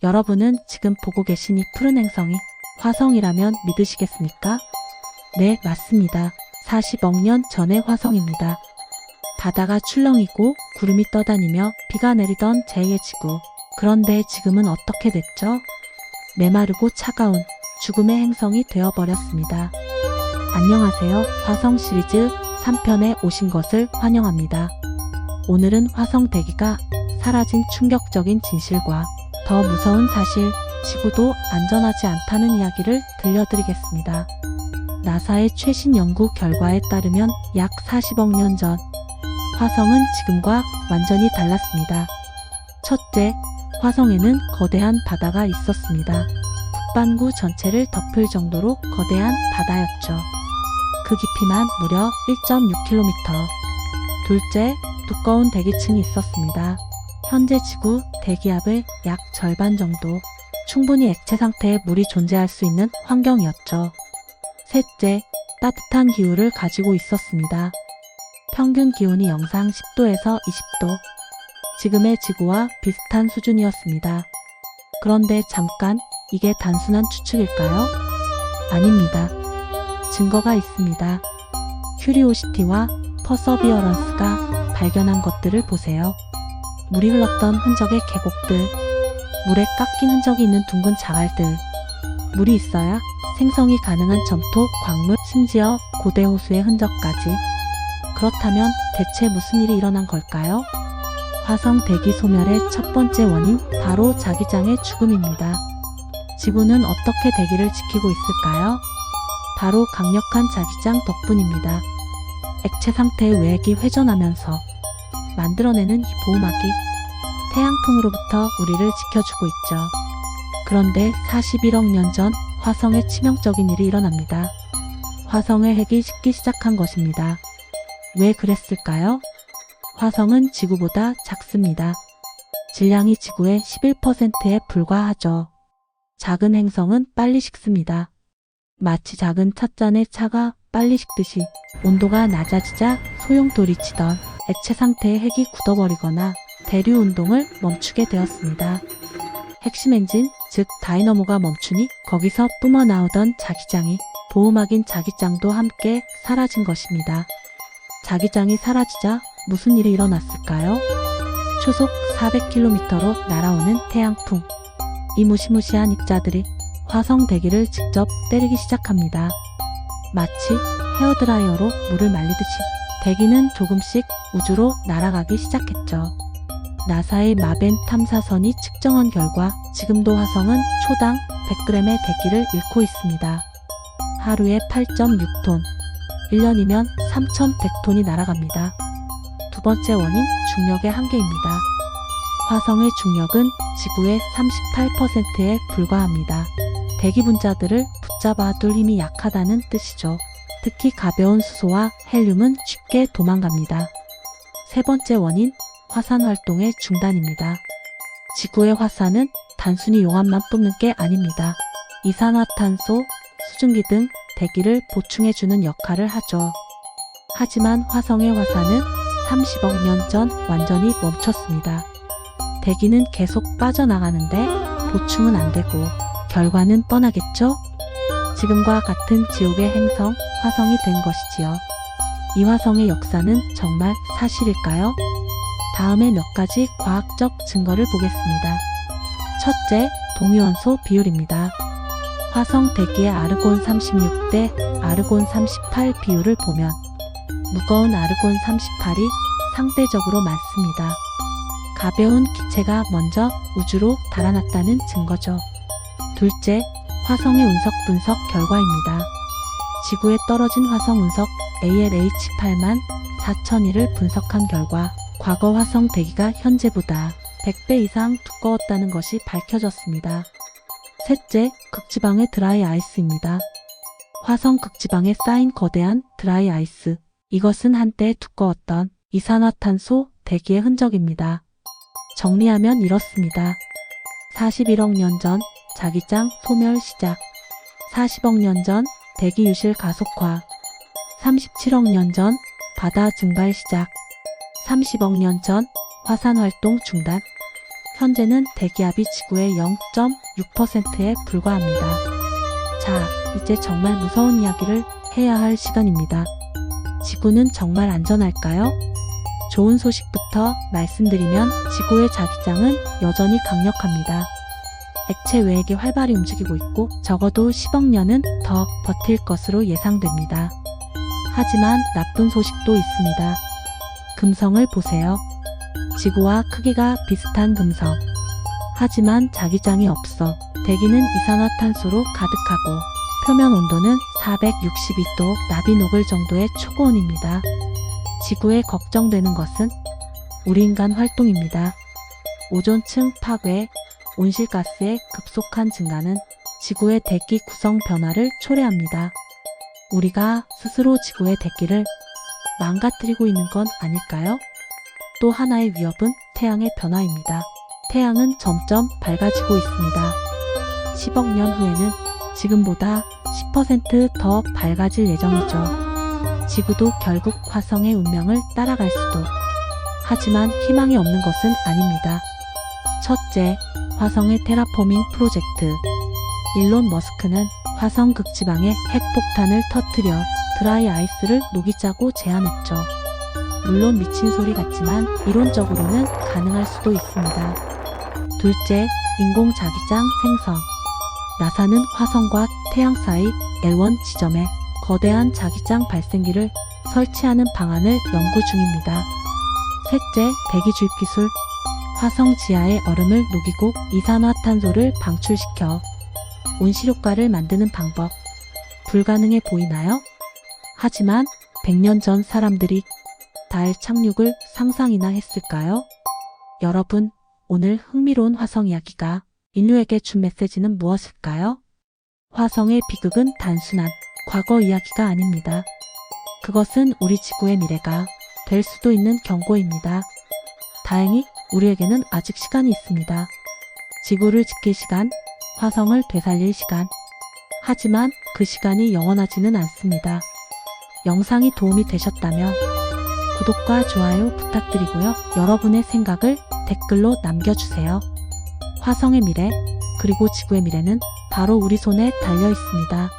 여러분은 지금 보고 계신 이 푸른 행성이 화성이라면 믿으시겠습니까? 네, 맞습니다. 40억 년 전의 화성입니다. 바다가 출렁이고 구름이 떠다니며 비가 내리던 제2의 지구. 그런데 지금은 어떻게 됐죠? 메마르고 차가운 죽음의 행성이 되어버렸습니다. 안녕하세요. 화성 시리즈 3편에 오신 것을 환영합니다. 오늘은 화성 대기가 사라진 충격적인 진실과 더 무서운 사실, 지구도 안전하지 않다는 이야기를 들려드리겠습니다. 나사의 최신 연구 결과에 따르면 약 40억 년 전, 화성은 지금과 완전히 달랐습니다. 첫째, 화성에는 거대한 바다가 있었습니다. 북반구 전체를 덮을 정도로 거대한 바다였죠. 그 깊이만 무려 1.6km. 둘째, 두꺼운 대기층이 있었습니다. 현재 지구 대기압의 약 절반 정도, 충분히 액체 상태의 물이 존재할 수 있는 환경이었죠. 셋째, 따뜻한 기후를 가지고 있었습니다. 평균 기온이 영상 10도에서 20도, 지금의 지구와 비슷한 수준이었습니다. 그런데 잠깐, 이게 단순한 추측일까요? 아닙니다. 증거가 있습니다. 큐리오시티와 퍼서비어런스가 발견한 것들을 보세요. 물이 흘렀던 흔적의 계곡들, 물에 깎인 흔적이 있는 둥근 자갈들. 물이 있어야 생성이 가능한 점토, 광물, 심지어 고대 호수의 흔적까지. 그렇다면 대체 무슨 일이 일어난 걸까요? 화성 대기 소멸의 첫 번째 원인, 바로 자기장의 죽음입니다. 지구는 어떻게 대기를 지키고 있을까요? 바로 강력한 자기장 덕분입니다. 액체 상태의 외액이 회전하면서 만들어내는 이 보호막이 태양풍으로부터 우리를 지켜주고 있죠. 그런데 41억 년 전 화성에 치명적인 일이 일어납니다. 화성의 핵이 식기 시작한 것입니다. 왜 그랬을까요? 화성은 지구보다 작습니다. 질량이 지구의 11%에 불과하죠. 작은 행성은 빨리 식습니다. 마치 작은 찻잔의 차가 빨리 식듯이 온도가 낮아지자 소용돌이 치던 액체 상태의 핵이 굳어버리거나 대류 운동을 멈추게 되었습니다. 핵심 엔진, 즉 다이너모가 멈추니 거기서 뿜어나오던 자기장이, 보호막인 자기장도 함께 사라진 것입니다. 자기장이 사라지자 무슨 일이 일어났을까요? 초속 400km로 날아오는 태양풍. 이 무시무시한 입자들이 화성 대기를 직접 때리기 시작합니다. 마치 헤어드라이어로 물을 말리듯이 대기는 조금씩 우주로 날아가기 시작했죠. 나사의 마벤 탐사선이 측정한 결과 지금도 화성은 초당 100g의 대기를 잃고 있습니다. 하루에 8.6톤, 1년이면 3,100톤이 날아갑니다. 두 번째 원인, 중력의 한계입니다. 화성의 중력은 지구의 38%에 불과합니다. 대기 분자들을 붙잡아둘 힘이 약하다는 뜻이죠. 특히 가벼운 수소와 헬륨은 쉽게 도망갑니다. 세 번째 원인, 화산 활동의 중단입니다. 지구의 화산은 단순히 용암만 뿜는 게 아닙니다. 이산화탄소, 수증기 등 대기를 보충해주는 역할을 하죠. 하지만 화성의 화산은 30억 년 전 완전히 멈췄습니다. 대기는 계속 빠져나가는데 보충은 안 되고 결과는 뻔하겠죠? 지금과 같은 지옥의 행성, 화성이 된 것이지요. 이 화성의 역사는 정말 사실일까요? 다음에 몇 가지 과학적 증거를 보겠습니다. 첫째, 동위원소 비율입니다. 화성 대기의 아르곤 36대 아르곤 38 비율을 보면 무거운 아르곤 38이 상대적으로 많습니다. 가벼운 기체가 먼저 우주로 달아났다는 증거죠. 둘째, 화성의 운석 분석 결과입니다. 지구에 떨어진 화성 운석 ALH8만 4001을 분석한 결과 과거 화성 대기가 현재보다 100배 이상 두꺼웠다는 것이 밝혀졌습니다. 셋째, 극지방의 드라이 아이스입니다. 화성 극지방에 쌓인 거대한 드라이 아이스. 이것은 한때 두꺼웠던 이산화탄소 대기의 흔적입니다. 정리하면 이렇습니다. 41억 년 전 자기장 소멸 시작. 40억 년 전 대기 유실 가속화. 37억 년 전 바다 증발 시작. 30억 년 전 화산 활동 중단. 현재는 대기압이 지구의 0.6%에 불과합니다. 자, 이제 정말 무서운 이야기를 해야 할 시간입니다. 지구는 정말 안전할까요? 좋은 소식부터 말씀드리면 지구의 자기장은 여전히 강력합니다. 액체 외핵이 활발히 움직이고 있고 적어도 10억 년은 더 버틸 것으로 예상됩니다. 하지만 나쁜 소식도 있습니다. 금성을 보세요. 지구와 크기가 비슷한 금성. 하지만 자기장이 없어 대기는 이산화탄소로 가득하고 표면 온도는 462도 나비 녹을 정도의 초고온입니다. 지구에 걱정되는 것은 우리 인간 활동입니다. 오존층 파괴, 온실가스의 급속한 증가는 지구의 대기 구성 변화를 초래합니다. 우리가 스스로 지구의 대기를 망가뜨리고 있는 건 아닐까요? 또 하나의 위협은 태양의 변화입니다. 태양은 점점 밝아지고 있습니다. 10억 년 후에는 지금보다 10% 더 밝아질 예정이죠. 지구도 결국 화성의 운명을 따라갈 수도. 하지만 희망이 없는 것은 아닙니다. 첫째, 화성의 테라포밍 프로젝트. 일론 머스크는 화성 극지방에 핵폭탄을 터뜨려 드라이 아이스를 녹이자고 제안했죠. 물론 미친 소리 같지만 이론적으로는 가능할 수도 있습니다. 둘째, 인공 자기장 생성. 나사는 화성과 태양 사이 L1 지점에 거대한 자기장 발생기를 설치하는 방안을 연구 중입니다. 셋째, 대기 주입 기술. 화성 지하의 얼음을 녹이고 이산화탄소를 방출시켜 온실효과를 만드는 방법. 불가능해 보이나요? 하지만 100년 전 사람들이 달 착륙을 상상이나 했을까요? 여러분, 오늘 흥미로운 화성 이야기가 인류에게 준 메시지는 무엇일까요? 화성의 비극은 단순한 과거 이야기가 아닙니다. 그것은 우리 지구의 미래가 될 수도 있는 경고입니다. 다행히 우리에게는 아직 시간이 있습니다. 지구를 지킬 시간, 화성을 되살릴 시간. 하지만 그 시간이 영원하지는 않습니다. 영상이 도움이 되셨다면 구독과 좋아요 부탁드리고요. 여러분의 생각을 댓글로 남겨주세요. 화성의 미래, 그리고 지구의 미래는 바로 우리 손에 달려 있습니다.